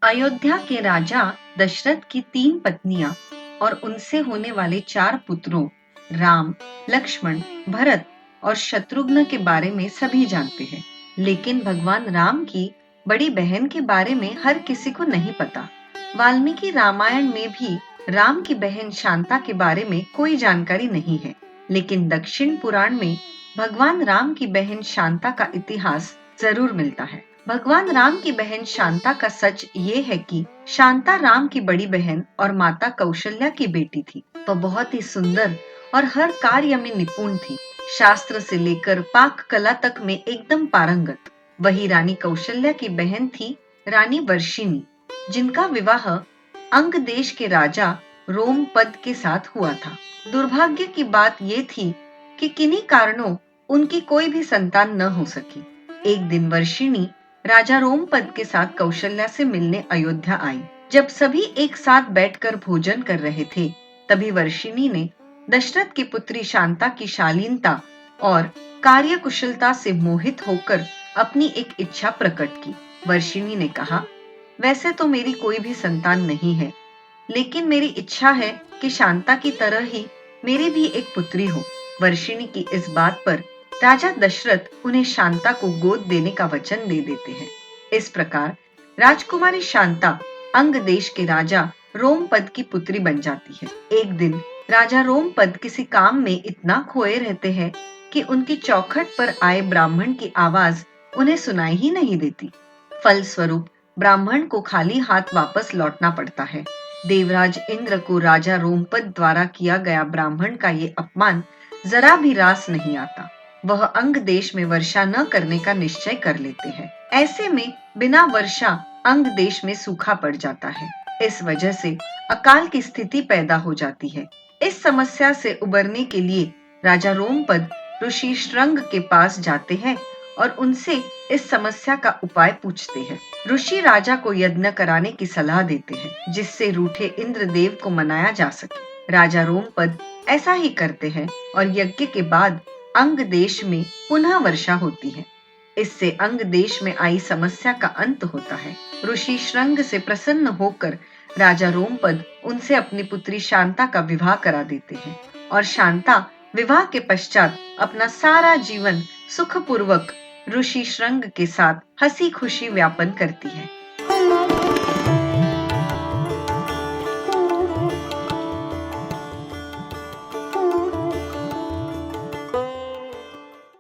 अयोध्या के राजा दशरथ की 3 पत्नियां और उनसे होने वाले 4 पुत्रों राम, लक्ष्मण, भरत और शत्रुघ्न के बारे में सभी जानते हैं। लेकिन भगवान राम की बड़ी बहन के बारे में हर किसी को नहीं पता। वाल्मीकि रामायण में भी राम की बहन शांता के बारे में कोई जानकारी नहीं है, लेकिन दक्षिण पुराण में भगवान राम की बहन शांता का इतिहास जरूर मिलता है। भगवान राम की बहन शांता का सच ये है कि शांता राम की बड़ी बहन और माता कौशल्या की बेटी थी। वो बहुत ही सुंदर और हर कार्य में निपुण थी। शास्त्र से लेकर पाक कला तक में एकदम पारंगत। वही रानी कौशल्या की बहन थी रानी वर्षिणी, जिनका विवाह अंग देश के राजा रोमपद के साथ हुआ था। दुर्भाग्य की बात ये थी कि किन्हीं कारणों उनकी कोई भी संतान न हो सकी। एक दिन वर्षिणी राजा रोमपद के साथ कौशल्या से मिलने अयोध्या आई। जब सभी एक साथ बैठकर भोजन कर रहे थे, तभी वर्षिणी ने दशरथ की पुत्री शांता की शालीनता और कार्यकुशलता से मोहित होकर अपनी एक इच्छा प्रकट की। वर्षिणी ने कहा, वैसे तो मेरी कोई भी संतान नहीं है, लेकिन मेरी इच्छा है कि शांता की तरह ही मेरी भी एक पुत्री हो। वर्षिणी की इस बात पर राजा दशरथ उन्हें शांता को गोद देने का वचन दे देते हैं। इस प्रकार राजकुमारी शांता अंग देश के राजा रोमपद की पुत्री बन जाती है। एक दिन राजा रोमपद किसी काम में इतना खोए रहते हैं कि उनकी चौखट पर आए ब्राह्मण की आवाज उन्हें सुनाई ही नहीं देती। फलस्वरूप ब्राह्मण को खाली हाथ वापस लौटना पड़ता है। देवराज इंद्र को राजा रोमपद द्वारा किया गया ब्राह्मण का ये अपमान जरा भी रास नहीं आता। वह अंग देश में वर्षा न करने का निश्चय कर लेते हैं। ऐसे में बिना वर्षा अंग देश में सूखा पड़ जाता है। इस वजह से अकाल की स्थिति पैदा हो जाती है। इस समस्या से उबरने के लिए राजा रोमपद ऋषि श्रंग के पास जाते हैं और उनसे इस समस्या का उपाय पूछते हैं। ऋषि राजा को यज्ञ कराने की सलाह देते हैं, जिससे रूठे इंद्रदेव को मनाया जा सके। राजा रोमपद ऐसा ही करते हैं और यज्ञ के बाद अंग देश में पुनः वर्षा होती है। इससे अंग देश में आई समस्या का अंत होता है। ऋषि श्रंग से प्रसन्न होकर राजा रोमपद उनसे अपनी पुत्री शांता का विवाह करा देते हैं और शांता विवाह के पश्चात अपना सारा जीवन सुखपूर्वक ऋषि श्रंग के साथ हंसी खुशी व्यापन करती है।